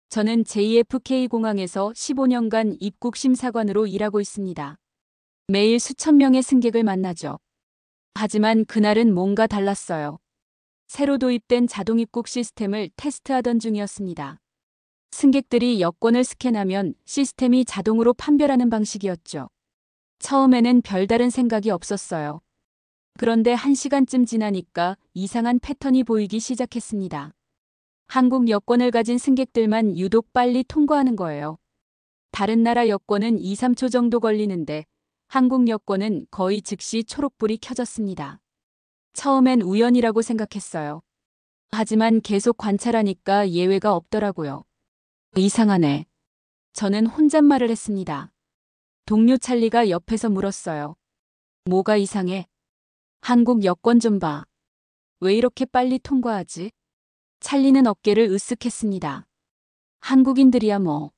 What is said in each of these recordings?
저는 JFK 공항에서 15년간 입국 심사관으로 일하고 있습니다. 매일 수천 명의 승객을 만나죠. 하지만 그날은 뭔가 달랐어요. 새로 도입된 자동 입국 시스템을 테스트하던 중이었습니다. 승객들이 여권을 스캔하면 시스템이 자동으로 판별하는 방식이었죠. 처음에는 별다른 생각이 없었어요. 그런데 1시간쯤 지나니까 이상한 패턴이 보이기 시작했습니다. 한국 여권을 가진 승객들만 유독 빨리 통과하는 거예요. 다른 나라 여권은 2, 3초 정도 걸리는데 한국 여권은 거의 즉시 초록불이 켜졌습니다. 처음엔 우연이라고 생각했어요. 하지만 계속 관찰하니까 예외가 없더라고요. 이상하네. 저는 혼잣말을 했습니다. 동료 찰리가 옆에서 물었어요. 뭐가 이상해? 한국 여권 좀 봐. 왜 이렇게 빨리 통과하지? 찰리는 어깨를 으쓱했습니다. 한국인들이야 뭐.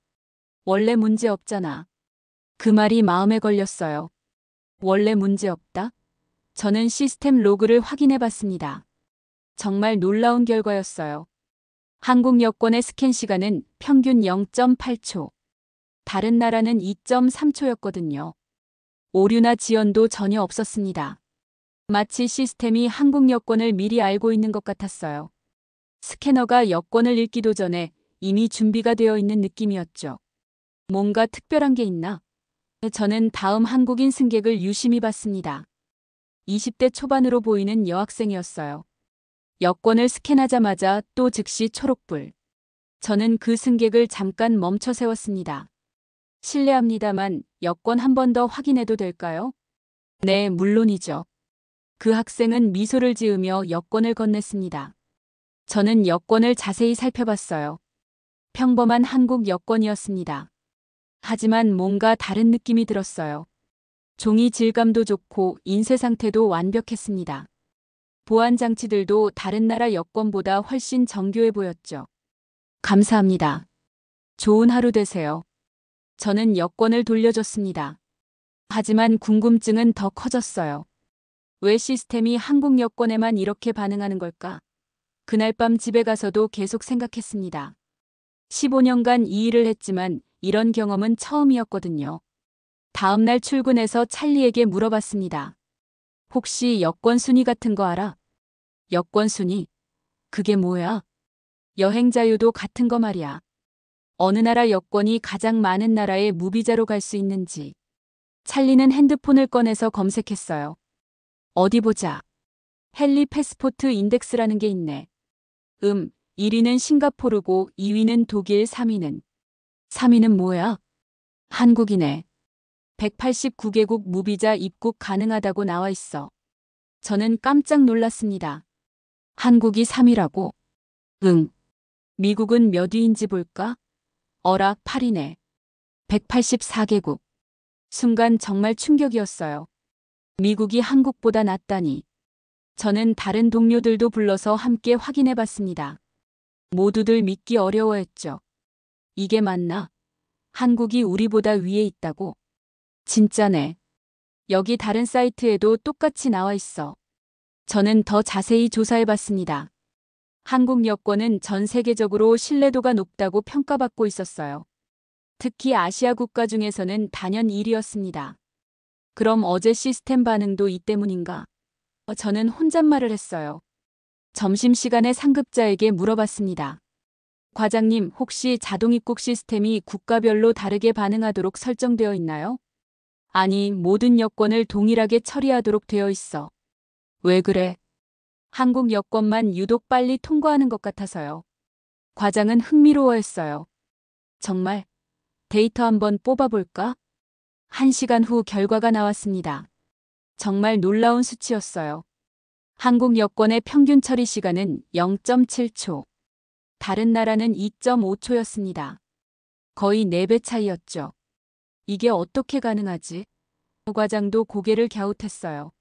원래 문제 없잖아. 그 말이 마음에 걸렸어요. 원래 문제 없다? 저는 시스템 로그를 확인해 봤습니다. 정말 놀라운 결과였어요. 한국 여권의 스캔 시간은 평균 0.8초. 다른 나라는 2.3초였거든요. 오류나 지연도 전혀 없었습니다. 마치 시스템이 한국 여권을 미리 알고 있는 것 같았어요. 스캐너가 여권을 읽기도 전에 이미 준비가 되어 있는 느낌이었죠. 뭔가 특별한 게 있나? 저는 다음 한국인 승객을 유심히 봤습니다. 20대 초반으로 보이는 여학생이었어요. 여권을 스캔하자마자 또 즉시 초록불. 저는 그 승객을 잠깐 멈춰 세웠습니다. 실례합니다만 여권 한 번 더 확인해도 될까요? 네, 물론이죠. 그 학생은 미소를 지으며 여권을 건넸습니다. 저는 여권을 자세히 살펴봤어요. 평범한 한국 여권이었습니다. 하지만 뭔가 다른 느낌이 들었어요. 종이 질감도 좋고 인쇄 상태도 완벽했습니다. 보안 장치들도 다른 나라 여권보다 훨씬 정교해 보였죠. 감사합니다. 좋은 하루 되세요. 저는 여권을 돌려줬습니다. 하지만 궁금증은 더 커졌어요. 왜 시스템이 한국 여권에만 이렇게 반응하는 걸까? 그날 밤 집에 가서도 계속 생각했습니다. 15년간 이 일을 했지만 이런 경험은 처음이었거든요. 다음 날 출근해서 찰리에게 물어봤습니다. 혹시 여권 순위 같은 거 알아? 여권 순위? 그게 뭐야? 여행 자유도 같은 거 말이야. 어느 나라 여권이 가장 많은 나라에 무비자로 갈 수 있는지. 찰리는 핸드폰을 꺼내서 검색했어요. 어디 보자. 헨리 패스포트 인덱스라는 게 있네. 1위는 싱가포르고 2위는 독일, 3위는 뭐야? 한국이네. 189개국 무비자 입국 가능하다고 나와 있어. 저는 깜짝 놀랐습니다. 한국이 3위라고? 응. 미국은 몇 위인지 볼까? 어라, 8위네. 184개국. 순간 정말 충격이었어요. 미국이 한국보다 낫다니. 저는 다른 동료들도 불러서 함께 확인해 봤습니다. 모두들 믿기 어려워했죠. 이게 맞나? 한국이 우리보다 위에 있다고? 진짜네. 여기 다른 사이트에도 똑같이 나와 있어. 저는 더 자세히 조사해 봤습니다. 한국 여권은 전 세계적으로 신뢰도가 높다고 평가받고 있었어요. 특히 아시아 국가 중에서는 단연 1위였습니다. 그럼 어제 시스템 반응도 이 때문인가? 저는 혼잣말을 했어요. 점심시간에 상급자에게 물어봤습니다. 과장님, 혹시 자동 입국 시스템이 국가별로 다르게 반응하도록 설정되어 있나요? 아니, 모든 여권을 동일하게 처리하도록 되어 있어. 왜 그래? 한국 여권만 유독 빨리 통과하는 것 같아서요. 과장은 흥미로워했어요. 정말? 데이터 한번 뽑아볼까? 1시간 후 결과가 나왔습니다. 정말 놀라운 수치였어요. 한국 여권의 평균 처리 시간은 0.7초. 다른 나라는 2.5초였습니다. 거의 4배 차이였죠. 이게 어떻게 가능하지? 과장도 고개를 갸웃했어요.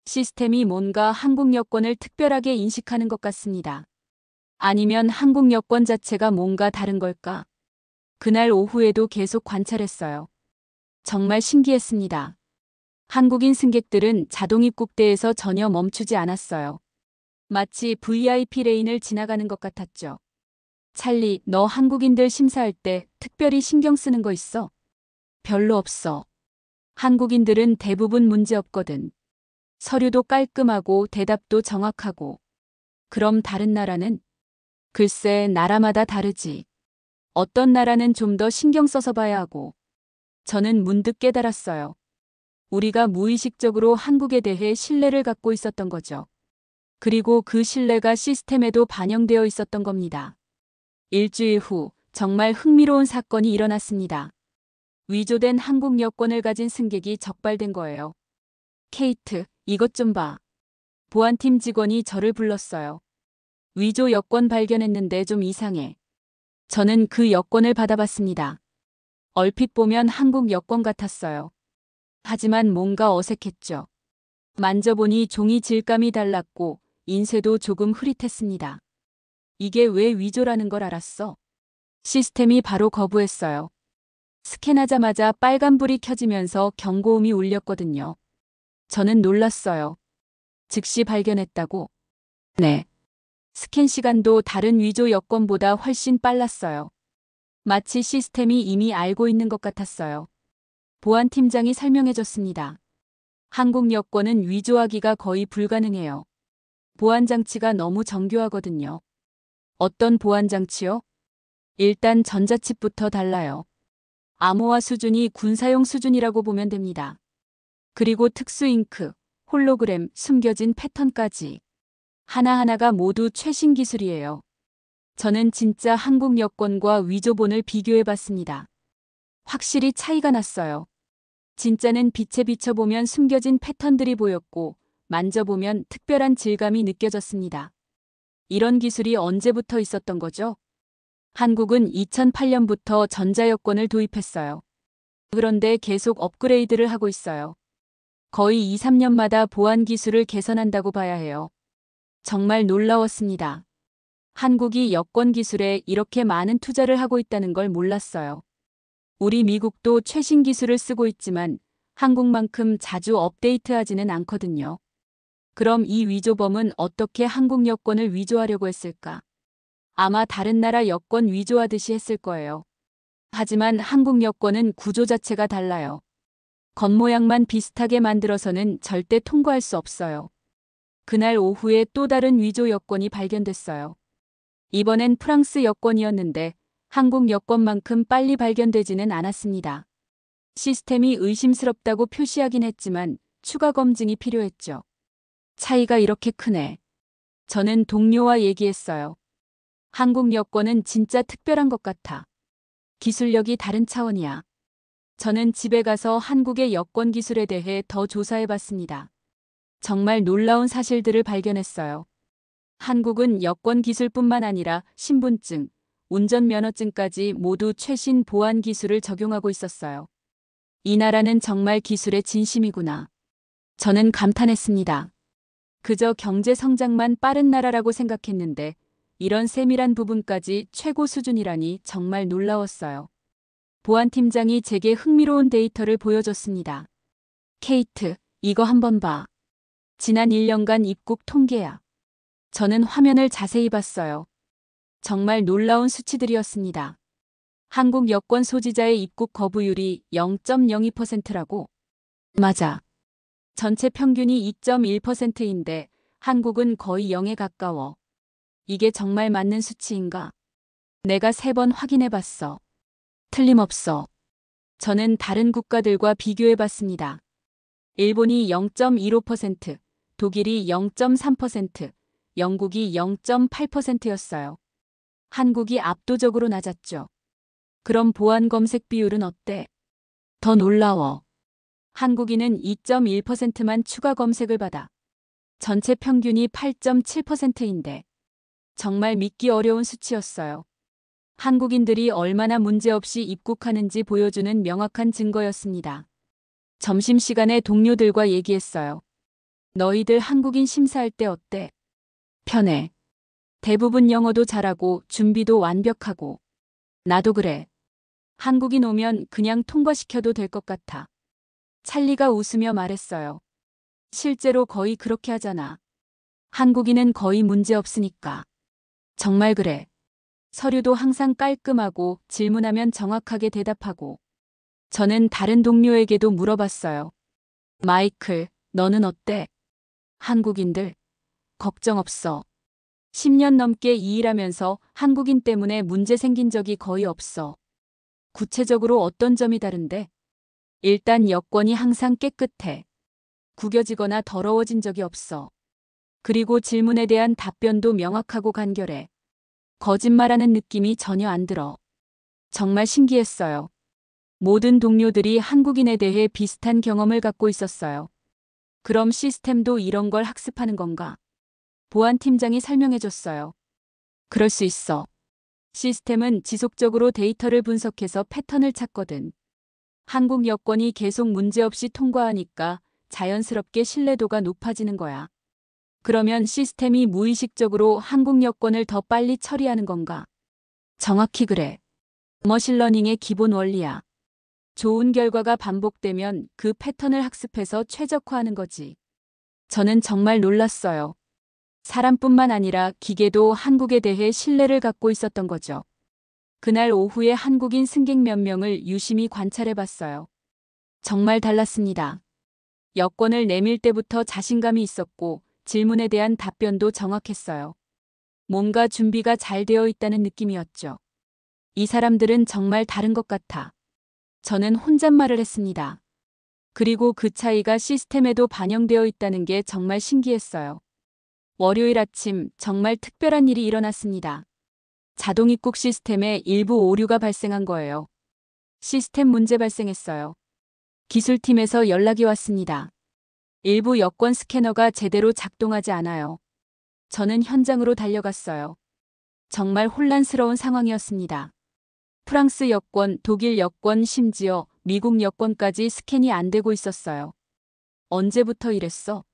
시스템이 뭔가 한국 여권을 특별하게 인식하는 것 같습니다. 아니면 한국 여권 자체가 뭔가 다른 걸까? 그날 오후에도 계속 관찰했어요. 정말 신기했습니다. 한국인 승객들은 자동 입국대에서 전혀 멈추지 않았어요. 마치 VIP 레인을 지나가는 것 같았죠. 찰리, 너 한국인들 심사할 때 특별히 신경 쓰는 거 있어? 별로 없어. 한국인들은 대부분 문제 없거든. 서류도 깔끔하고 대답도 정확하고. 그럼 다른 나라는? 글쎄, 나라마다 다르지. 어떤 나라는 좀 더 신경 써서 봐야 하고. 저는 문득 깨달았어요. 우리가 무의식적으로 한국에 대해 신뢰를 갖고 있었던 거죠. 그리고 그 신뢰가 시스템에도 반영되어 있었던 겁니다. 일주일 후 정말 흥미로운 사건이 일어났습니다. 위조된 한국 여권을 가진 승객이 적발된 거예요. 케이트, 이것 좀 봐. 보안팀 직원이 저를 불렀어요. 위조 여권 발견했는데 좀 이상해. 저는 그 여권을 받아봤습니다. 얼핏 보면 한국 여권 같았어요. 하지만 뭔가 어색했죠. 만져보니 종이 질감이 달랐고 인쇄도 조금 흐릿했습니다. 이게 왜 위조라는 걸 알았어? 시스템이 바로 거부했어요. 스캔하자마자 빨간불이 켜지면서 경고음이 울렸거든요. 저는 놀랐어요. 즉시 발견했다고? 네. 스캔 시간도 다른 위조 여권보다 훨씬 빨랐어요. 마치 시스템이 이미 알고 있는 것 같았어요. 보안팀장이 설명해줬습니다. 한국 여권은 위조하기가 거의 불가능해요. 보안장치가 너무 정교하거든요. 어떤 보안장치요? 일단 전자칩부터 달라요. 암호화 수준이 군사용 수준이라고 보면 됩니다. 그리고 특수 잉크, 홀로그램, 숨겨진 패턴까지. 하나하나가 모두 최신 기술이에요. 저는 진짜 한국 여권과 위조본을 비교해봤습니다. 확실히 차이가 났어요. 진짜는 빛에 비춰보면 숨겨진 패턴들이 보였고 만져보면 특별한 질감이 느껴졌습니다. 이런 기술이 언제부터 있었던 거죠? 한국은 2008년부터 전자여권을 도입했어요. 그런데 계속 업그레이드를 하고 있어요. 거의 2, 3년마다 보안 기술을 개선한다고 봐야 해요. 정말 놀라웠습니다. 한국이 여권 기술에 이렇게 많은 투자를 하고 있다는 걸 몰랐어요. 우리 미국도 최신 기술을 쓰고 있지만 한국만큼 자주 업데이트하지는 않거든요. 그럼 이 위조범은 어떻게 한국 여권을 위조하려고 했을까? 아마 다른 나라 여권 위조하듯이 했을 거예요. 하지만 한국 여권은 구조 자체가 달라요. 겉모양만 비슷하게 만들어서는 절대 통과할 수 없어요. 그날 오후에 또 다른 위조 여권이 발견됐어요. 이번엔 프랑스 여권이었는데 한국 여권만큼 빨리 발견되지는 않았습니다. 시스템이 의심스럽다고 표시하긴 했지만 추가 검증이 필요했죠. 차이가 이렇게 크네. 저는 동료와 얘기했어요. 한국 여권은 진짜 특별한 것 같아. 기술력이 다른 차원이야. 저는 집에 가서 한국의 여권 기술에 대해 더 조사해봤습니다. 정말 놀라운 사실들을 발견했어요. 한국은 여권 기술뿐만 아니라 신분증, 운전면허증까지 모두 최신 보안 기술을 적용하고 있었어요. 이 나라는 정말 기술의 진심이구나. 저는 감탄했습니다. 그저 경제 성장만 빠른 나라라고 생각했는데 이런 세밀한 부분까지 최고 수준이라니 정말 놀라웠어요. 보안팀장이 제게 흥미로운 데이터를 보여줬습니다. 케이트, 이거 한번 봐. 지난 1년간 입국 통계야. 저는 화면을 자세히 봤어요. 정말 놀라운 수치들이었습니다. 한국 여권 소지자의 입국 거부율이 0.02%라고? 맞아. 전체 평균이 2.1%인데 한국은 거의 0에 가까워. 이게 정말 맞는 수치인가? 내가 3번 확인해봤어. 틀림없어. 저는 다른 국가들과 비교해봤습니다. 일본이 0.15%, 독일이 0.3%, 영국이 0.8%였어요. 한국이 압도적으로 낮았죠. 그럼 보안 검색 비율은 어때? 더 놀라워. 한국인은 2.1%만 추가 검색을 받아. 전체 평균이 8.7%인데. 정말 믿기 어려운 수치였어요. 한국인들이 얼마나 문제없이 입국하는지 보여주는 명확한 증거였습니다. 점심시간에 동료들과 얘기했어요. 너희들 한국인 심사할 때 어때? 편해. 대부분 영어도 잘하고 준비도 완벽하고. 나도 그래. 한국인 오면 그냥 통과시켜도 될 것 같아. 찰리가 웃으며 말했어요. 실제로 거의 그렇게 하잖아. 한국인은 거의 문제 없으니까. 정말 그래. 서류도 항상 깔끔하고 질문하면 정확하게 대답하고. 저는 다른 동료에게도 물어봤어요. 마이클, 너는 어때? 한국인들, 걱정 없어. 10년 넘게 이 일하면서 한국인 때문에 문제 생긴 적이 거의 없어. 구체적으로 어떤 점이 다른데? 일단 여권이 항상 깨끗해. 구겨지거나 더러워진 적이 없어. 그리고 질문에 대한 답변도 명확하고 간결해. 거짓말하는 느낌이 전혀 안 들어. 정말 신기했어요. 모든 동료들이 한국인에 대해 비슷한 경험을 갖고 있었어요. 그럼 시스템도 이런 걸 학습하는 건가? 보안팀장이 설명해줬어요. 그럴 수 있어. 시스템은 지속적으로 데이터를 분석해서 패턴을 찾거든. 한국 여권이 계속 문제없이 통과하니까 자연스럽게 신뢰도가 높아지는 거야. 그러면 시스템이 무의식적으로 한국 여권을 더 빨리 처리하는 건가? 정확히 그래. 머신러닝의 기본 원리야. 좋은 결과가 반복되면 그 패턴을 학습해서 최적화하는 거지. 저는 정말 놀랐어요. 사람뿐만 아니라 기계도 한국에 대해 신뢰를 갖고 있었던 거죠. 그날 오후에 한국인 승객 몇 명을 유심히 관찰해 봤어요. 정말 달랐습니다. 여권을 내밀 때부터 자신감이 있었고 질문에 대한 답변도 정확했어요. 뭔가 준비가 잘 되어 있다는 느낌이었죠. 이 사람들은 정말 다른 것 같아. 저는 혼잣말을 했습니다. 그리고 그 차이가 시스템에도 반영되어 있다는 게 정말 신기했어요. 월요일 아침 정말 특별한 일이 일어났습니다. 자동 입국 시스템에 일부 오류가 발생한 거예요. 시스템 문제 발생했어요. 기술팀에서 연락이 왔습니다. 일부 여권 스캐너가 제대로 작동하지 않아요. 저는 현장으로 달려갔어요. 정말 혼란스러운 상황이었습니다. 프랑스 여권, 독일 여권, 심지어 미국 여권까지 스캔이 안 되고 있었어요. 언제부터 이랬어?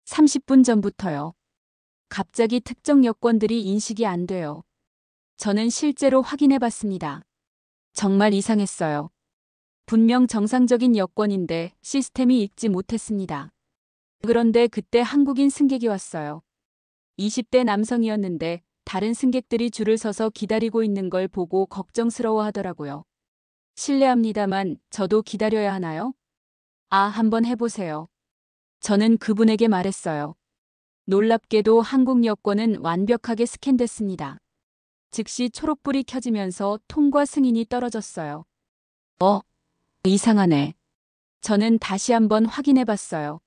30분 전부터요. 갑자기 특정 여권들이 인식이 안 돼요. 저는 실제로 확인해 봤습니다. 정말 이상했어요. 분명 정상적인 여권인데 시스템이 읽지 못했습니다. 그런데 그때 한국인 승객이 왔어요. 20대 남성이었는데 다른 승객들이 줄을 서서 기다리고 있는 걸 보고 걱정스러워 하더라고요. 실례합니다만 저도 기다려야 하나요? 한번 해보세요. 저는 그분에게 말했어요. 놀랍게도 한국 여권은 완벽하게 스캔됐습니다. 즉시 초록불이 켜지면서 통과 승인이 떨어졌어요. 이상하네. 저는 다시 한번 확인해 봤어요.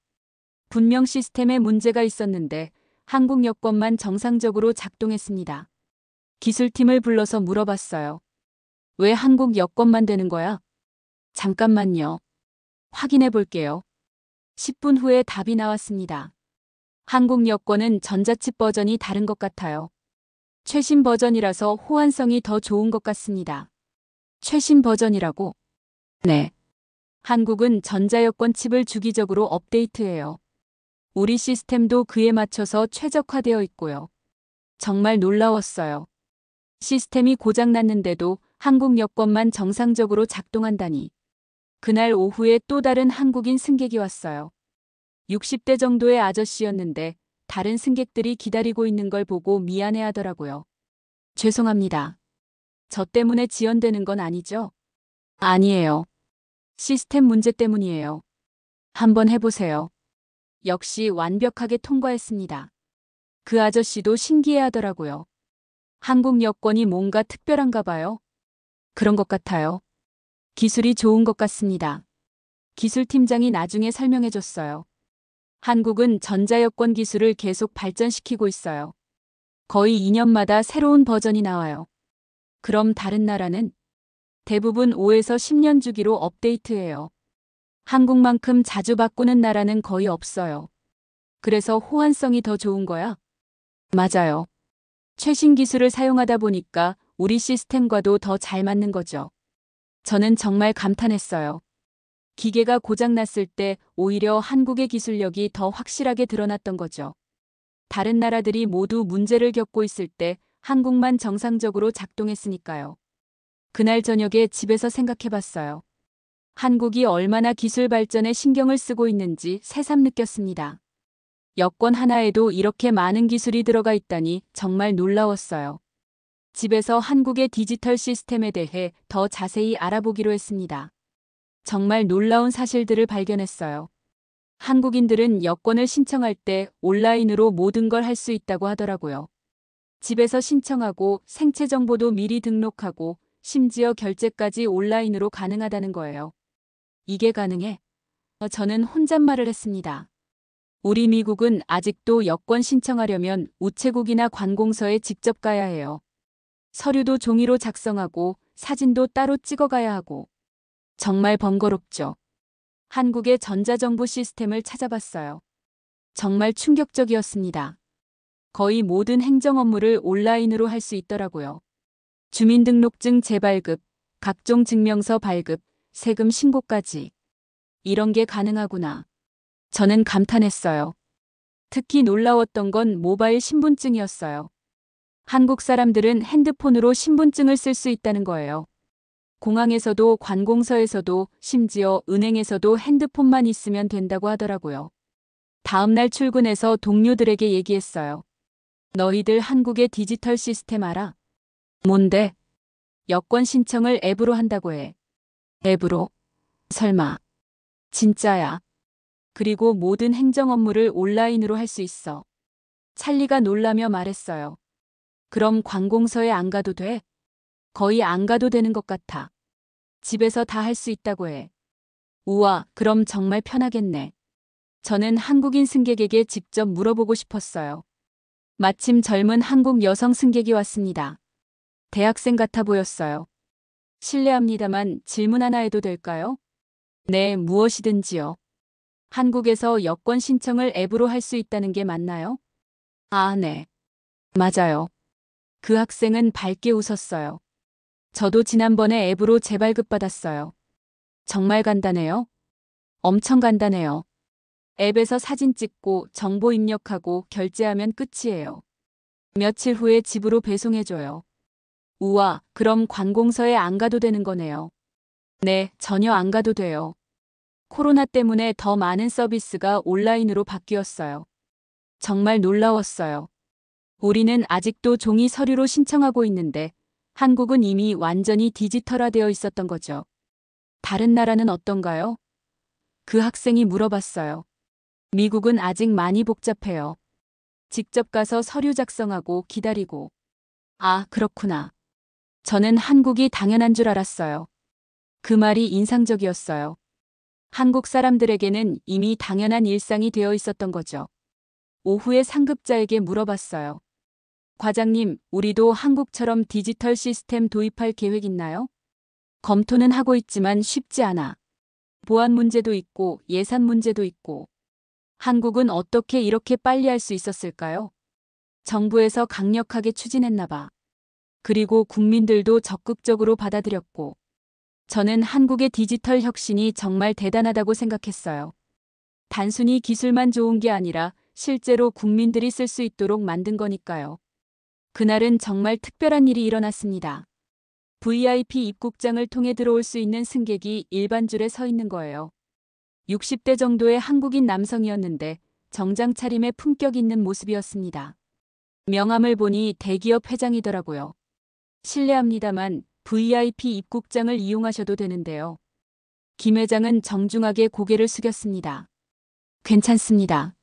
분명 시스템에 문제가 있었는데 한국 여권만 정상적으로 작동했습니다. 기술팀을 불러서 물어봤어요. 왜 한국 여권만 되는 거야? 잠깐만요. 확인해 볼게요. 10분 후에 답이 나왔습니다. 한국 여권은 전자칩 버전이 다른 것 같아요. 최신 버전이라서 호환성이 더 좋은 것 같습니다. 최신 버전이라고? 네. 한국은 전자여권 칩을 주기적으로 업데이트해요. 우리 시스템도 그에 맞춰서 최적화되어 있고요. 정말 놀라웠어요. 시스템이 고장났는데도 한국 여권만 정상적으로 작동한다니. 그날 오후에 또 다른 한국인 승객이 왔어요. 60대 정도의 아저씨였는데 다른 승객들이 기다리고 있는 걸 보고 미안해 하더라고요. 죄송합니다. 저 때문에 지연되는 건 아니죠? 아니에요. 시스템 문제 때문이에요. 한번 해보세요. 역시 완벽하게 통과했습니다. 그 아저씨도 신기해 하더라고요. 한국 여권이 뭔가 특별한가 봐요. 그런 것 같아요. 기술이 좋은 것 같습니다. 기술팀장이 나중에 설명해 줬어요. 한국은 전자여권 기술을 계속 발전시키고 있어요. 거의 2년마다 새로운 버전이 나와요. 그럼 다른 나라는? 대부분 5에서 10년 주기로 업데이트해요. 한국만큼 자주 바꾸는 나라는 거의 없어요. 그래서 호환성이 더 좋은 거야? 맞아요. 최신 기술을 사용하다 보니까 우리 시스템과도 더 잘 맞는 거죠. 저는 정말 감탄했어요. 기계가 고장났을 때 오히려 한국의 기술력이 더 확실하게 드러났던 거죠. 다른 나라들이 모두 문제를 겪고 있을 때 한국만 정상적으로 작동했으니까요. 그날 저녁에 집에서 생각해봤어요. 한국이 얼마나 기술 발전에 신경을 쓰고 있는지 새삼 느꼈습니다. 여권 하나에도 이렇게 많은 기술이 들어가 있다니 정말 놀라웠어요. 집에서 한국의 디지털 시스템에 대해 더 자세히 알아보기로 했습니다. 정말 놀라운 사실들을 발견했어요. 한국인들은 여권을 신청할 때 온라인으로 모든 걸 할 수 있다고 하더라고요. 집에서 신청하고 생체 정보도 미리 등록하고 심지어 결제까지 온라인으로 가능하다는 거예요. 이게 가능해? 저는 혼잣말을 했습니다. 우리 미국은 아직도 여권 신청하려면 우체국이나 관공서에 직접 가야 해요. 서류도 종이로 작성하고 사진도 따로 찍어가야 하고. 정말 번거롭죠. 한국의 전자정부 시스템을 찾아봤어요. 정말 충격적이었습니다. 거의 모든 행정 업무를 온라인으로 할 수 있더라고요. 주민등록증 재발급, 각종 증명서 발급, 세금 신고까지. 이런 게 가능하구나. 저는 감탄했어요. 특히 놀라웠던 건 모바일 신분증이었어요. 한국 사람들은 핸드폰으로 신분증을 쓸 수 있다는 거예요. 공항에서도 관공서에서도 심지어 은행에서도 핸드폰만 있으면 된다고 하더라고요. 다음 날 출근해서 동료들에게 얘기했어요. 너희들 한국의 디지털 시스템 알아? 뭔데? 여권 신청을 앱으로 한다고 해. 앱으로? 설마. 진짜야. 그리고 모든 행정 업무를 온라인으로 할 수 있어. 찰리가 놀라며 말했어요. 그럼 관공서에 안 가도 돼? 거의 안 가도 되는 것 같아. 집에서 다 할 수 있다고 해. 우와, 그럼 정말 편하겠네. 저는 한국인 승객에게 직접 물어보고 싶었어요. 마침 젊은 한국 여성 승객이 왔습니다. 대학생 같아 보였어요. 실례합니다만 질문 하나 해도 될까요? 네, 무엇이든지요. 한국에서 여권 신청을 앱으로 할 수 있다는 게 맞나요? 아, 네. 맞아요. 그 학생은 밝게 웃었어요. 저도 지난번에 앱으로 재발급 받았어요. 정말 간단해요? 엄청 간단해요. 앱에서 사진 찍고 정보 입력하고 결제하면 끝이에요. 며칠 후에 집으로 배송해줘요. 우와, 그럼 관공서에 안 가도 되는 거네요. 네, 전혀 안 가도 돼요. 코로나 때문에 더 많은 서비스가 온라인으로 바뀌었어요. 정말 놀라웠어요. 우리는 아직도 종이 서류로 신청하고 있는데 한국은 이미 완전히 디지털화되어 있었던 거죠. 다른 나라는 어떤가요? 그 학생이 물어봤어요. 미국은 아직 많이 복잡해요. 직접 가서 서류 작성하고 기다리고. 아, 그렇구나. 저는 한국이 당연한 줄 알았어요. 그 말이 인상적이었어요. 한국 사람들에게는 이미 당연한 일상이 되어 있었던 거죠. 오후에 상급자에게 물어봤어요. 과장님, 우리도 한국처럼 디지털 시스템 도입할 계획 있나요? 검토는 하고 있지만 쉽지 않아. 보안 문제도 있고 예산 문제도 있고. 한국은 어떻게 이렇게 빨리 할 수 있었을까요? 정부에서 강력하게 추진했나 봐. 그리고 국민들도 적극적으로 받아들였고. 저는 한국의 디지털 혁신이 정말 대단하다고 생각했어요. 단순히 기술만 좋은 게 아니라 실제로 국민들이 쓸 수 있도록 만든 거니까요. 그날은 정말 특별한 일이 일어났습니다. VIP 입국장을 통해 들어올 수 있는 승객이 일반 줄에 서 있는 거예요. 60대 정도의 한국인 남성이었는데 정장 차림에 품격 있는 모습이었습니다. 명함을 보니 대기업 회장이더라고요. 실례합니다만 VIP 입국장을 이용하셔도 되는데요. 김 회장은 정중하게 고개를 숙였습니다. 괜찮습니다.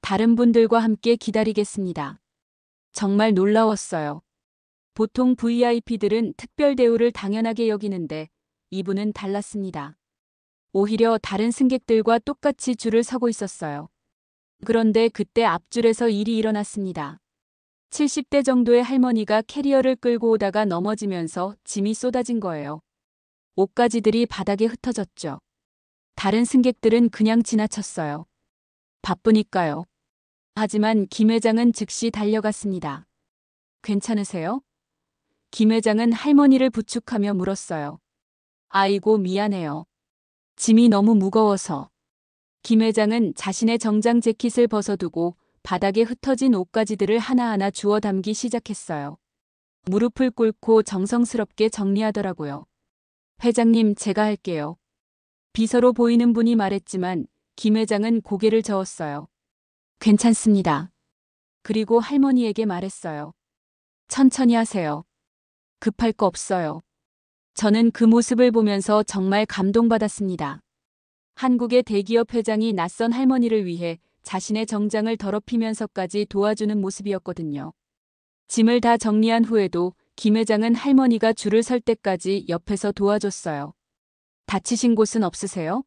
다른 분들과 함께 기다리겠습니다. 정말 놀라웠어요. 보통 VIP들은 특별 대우를 당연하게 여기는데 이분은 달랐습니다. 오히려 다른 승객들과 똑같이 줄을 서고 있었어요. 그런데 그때 앞줄에서 일이 일어났습니다. 70대 정도의 할머니가 캐리어를 끌고 오다가 넘어지면서 짐이 쏟아진 거예요. 옷가지들이 바닥에 흩어졌죠. 다른 승객들은 그냥 지나쳤어요. 바쁘니까요. 하지만 김 회장은 즉시 달려갔습니다. 괜찮으세요? 김 회장은 할머니를 부축하며 물었어요. 아이고 미안해요. 짐이 너무 무거워서. 김 회장은 자신의 정장 재킷을 벗어두고 바닥에 흩어진 옷가지들을 하나하나 주워 담기 시작했어요. 무릎을 꿇고 정성스럽게 정리하더라고요. 회장님, 제가 할게요. 비서로 보이는 분이 말했지만 김 회장은 고개를 저었어요. 괜찮습니다. 그리고 할머니에게 말했어요. 천천히 하세요. 급할 거 없어요. 저는 그 모습을 보면서 정말 감동받았습니다. 한국의 대기업 회장이 낯선 할머니를 위해 자신의 정장을 더럽히면서까지 도와주는 모습이었거든요. 짐을 다 정리한 후에도 김 회장은 할머니가 줄을 설 때까지 옆에서 도와줬어요. 다치신 곳은 없으세요?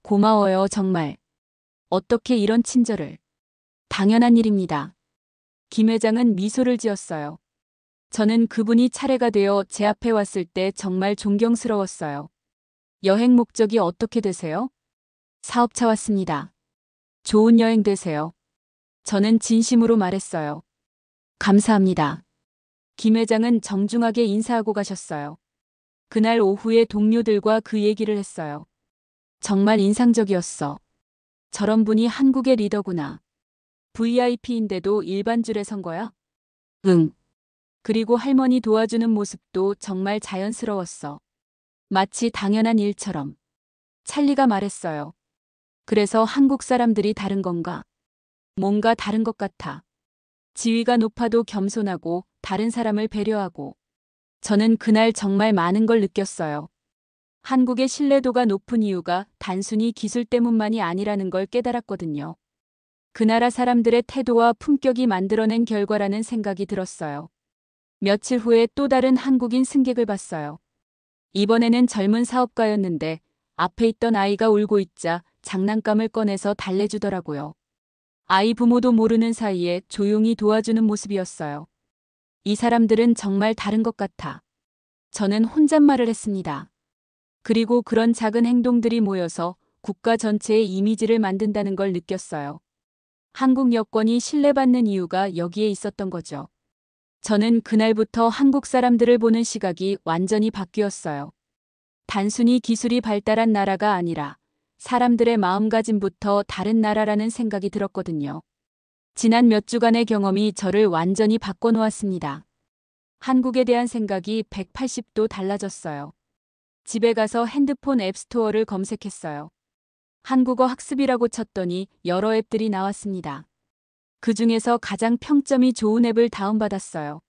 고마워요, 정말. 어떻게 이런 친절을. 당연한 일입니다. 김 회장은 미소를 지었어요. 저는 그분이 차례가 되어 제 앞에 왔을 때 정말 존경스러웠어요. 여행 목적이 어떻게 되세요? 사업차 왔습니다. 좋은 여행 되세요. 저는 진심으로 말했어요. 감사합니다. 김 회장은 정중하게 인사하고 가셨어요. 그날 오후에 동료들과 그 얘기를 했어요. 정말 인상적이었어. 저런 분이 한국의 리더구나. VIP인데도 일반 줄에 선 거야? 응. 그리고 할머니 도와주는 모습도 정말 자연스러웠어. 마치 당연한 일처럼. 찰리가 말했어요. 그래서 한국 사람들이 다른 건가? 뭔가 다른 것 같아. 지위가 높아도 겸손하고 다른 사람을 배려하고. 저는 그날 정말 많은 걸 느꼈어요. 한국의 신뢰도가 높은 이유가 단순히 기술 때문만이 아니라는 걸 깨달았거든요. 그 나라 사람들의 태도와 품격이 만들어낸 결과라는 생각이 들었어요. 며칠 후에 또 다른 한국인 승객을 봤어요. 이번에는 젊은 사업가였는데 앞에 있던 아이가 울고 있자 장난감을 꺼내서 달래주더라고요. 아이 부모도 모르는 사이에 조용히 도와주는 모습이었어요. 이 사람들은 정말 다른 것 같아. 저는 혼잣말을 했습니다. 그리고 그런 작은 행동들이 모여서 국가 전체의 이미지를 만든다는 걸 느꼈어요. 한국 여권이 신뢰받는 이유가 여기에 있었던 거죠. 저는 그날부터 한국 사람들을 보는 시각이 완전히 바뀌었어요. 단순히 기술이 발달한 나라가 아니라 사람들의 마음가짐부터 다른 나라라는 생각이 들었거든요. 지난 몇 주간의 경험이 저를 완전히 바꿔놓았습니다. 한국에 대한 생각이 180도 달라졌어요. 집에 가서 핸드폰 앱스토어를 검색했어요. 한국어 학습이라고 쳤더니 여러 앱들이 나왔습니다. 그 중에서 가장 평점이 좋은 앱을 다운받았어요.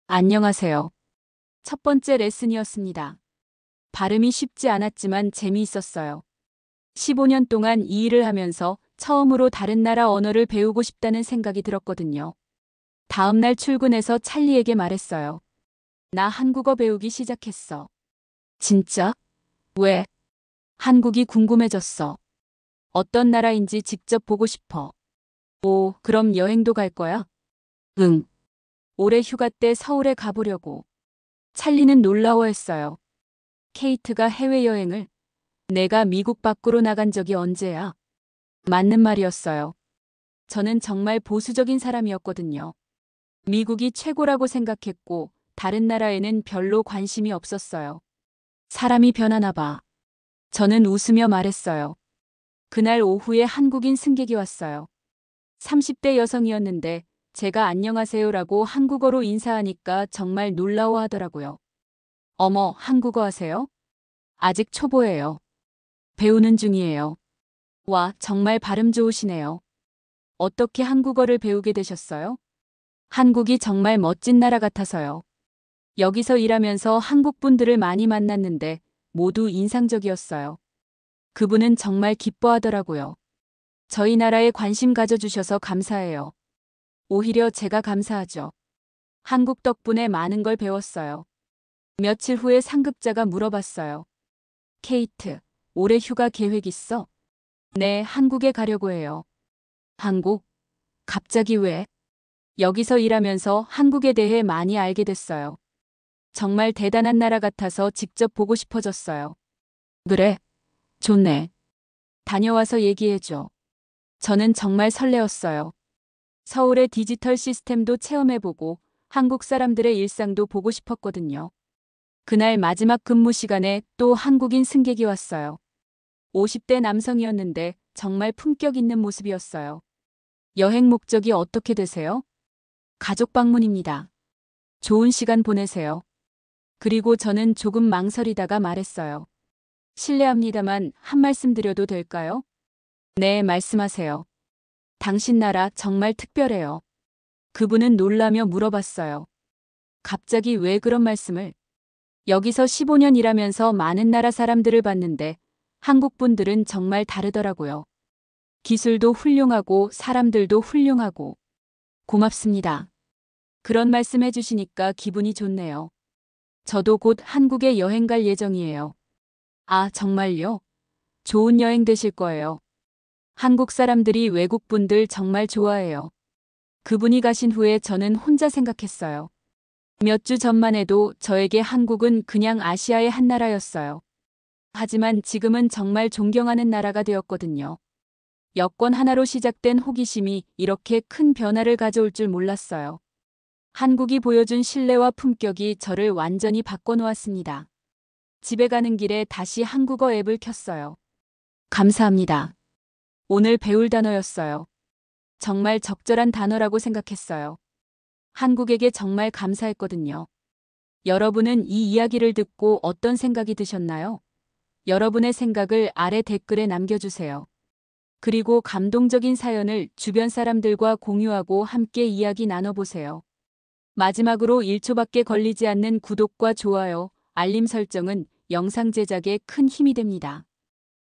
안녕하세요. 첫 번째 레슨이었습니다. 발음이 쉽지 않았지만 재미있었어요. 15년 동안 이 일을 하면서 처음으로 다른 나라 언어를 배우고 싶다는 생각이 들었거든요. 다음 날 출근해서 찰리에게 말했어요. 나 한국어 배우기 시작했어. 진짜? 왜? 한국이 궁금해졌어. 어떤 나라인지 직접 보고 싶어. 오, 그럼 여행도 갈 거야? 응. 올해 휴가 때 서울에 가보려고. 찰리는 놀라워했어요. 케이트가 해외여행을? 내가 미국 밖으로 나간 적이 언제야? 맞는 말이었어요. 저는 정말 보수적인 사람이었거든요. 미국이 최고라고 생각했고 다른 나라에는 별로 관심이 없었어요. 사람이 변하나 봐. 저는 웃으며 말했어요. 그날 오후에 한국인 승객이 왔어요. 30대 여성이었는데 제가 안녕하세요라고 한국어로 인사하니까 정말 놀라워하더라고요. 어머, 한국어 하세요? 아직 초보예요. 배우는 중이에요. 와, 정말 발음 좋으시네요. 어떻게 한국어를 배우게 되셨어요? 한국이 정말 멋진 나라 같아서요. 여기서 일하면서 한국 분들을 많이 만났는데 모두 인상적이었어요. 그분은 정말 기뻐하더라고요. 저희 나라에 관심 가져주셔서 감사해요. 오히려 제가 감사하죠. 한국 덕분에 많은 걸 배웠어요. 며칠 후에 상급자가 물어봤어요. 케이트, 올해 휴가 계획 있어? 네, 한국에 가려고 해요. 한국? 갑자기 왜? 여기서 일하면서 한국에 대해 많이 알게 됐어요. 정말 대단한 나라 같아서 직접 보고 싶어졌어요. 그래? 좋네. 다녀와서 얘기해줘. 저는 정말 설레었어요. 서울의 디지털 시스템도 체험해보고 한국 사람들의 일상도 보고 싶었거든요. 그날 마지막 근무 시간에 또 한국인 승객이 왔어요. 50대 남성이었는데 정말 품격 있는 모습이었어요. 여행 목적이 어떻게 되세요? 가족 방문입니다. 좋은 시간 보내세요. 그리고 저는 조금 망설이다가 말했어요. 실례합니다만 한 말씀 드려도 될까요? 네, 말씀하세요. 당신 나라 정말 특별해요. 그분은 놀라며 물어봤어요. 갑자기 왜 그런 말씀을? 여기서 15년 일하면서 많은 나라 사람들을 봤는데 한국 분들은 정말 다르더라고요. 기술도 훌륭하고 사람들도 훌륭하고. 고맙습니다. 그런 말씀 해주시니까 기분이 좋네요. 저도 곧 한국에 여행 갈 예정이에요. 아, 정말요? 좋은 여행 되실 거예요. 한국 사람들이 외국 분들 정말 좋아해요. 그분이 가신 후에 저는 혼자 생각했어요. 몇 주 전만 해도 저에게 한국은 그냥 아시아의 한 나라였어요. 하지만 지금은 정말 존경하는 나라가 되었거든요. 여권 하나로 시작된 호기심이 이렇게 큰 변화를 가져올 줄 몰랐어요. 한국이 보여준 신뢰와 품격이 저를 완전히 바꿔놓았습니다. 집에 가는 길에 다시 한국어 앱을 켰어요. 감사합니다. 오늘 배울 단어였어요. 정말 적절한 단어라고 생각했어요. 한국에게 정말 감사했거든요. 여러분은 이 이야기를 듣고 어떤 생각이 드셨나요? 여러분의 생각을 아래 댓글에 남겨주세요. 그리고 감동적인 사연을 주변 사람들과 공유하고 함께 이야기 나눠보세요. 마지막으로 1초밖에 걸리지 않는 구독과 좋아요, 알림 설정은 영상 제작에 큰 힘이 됩니다.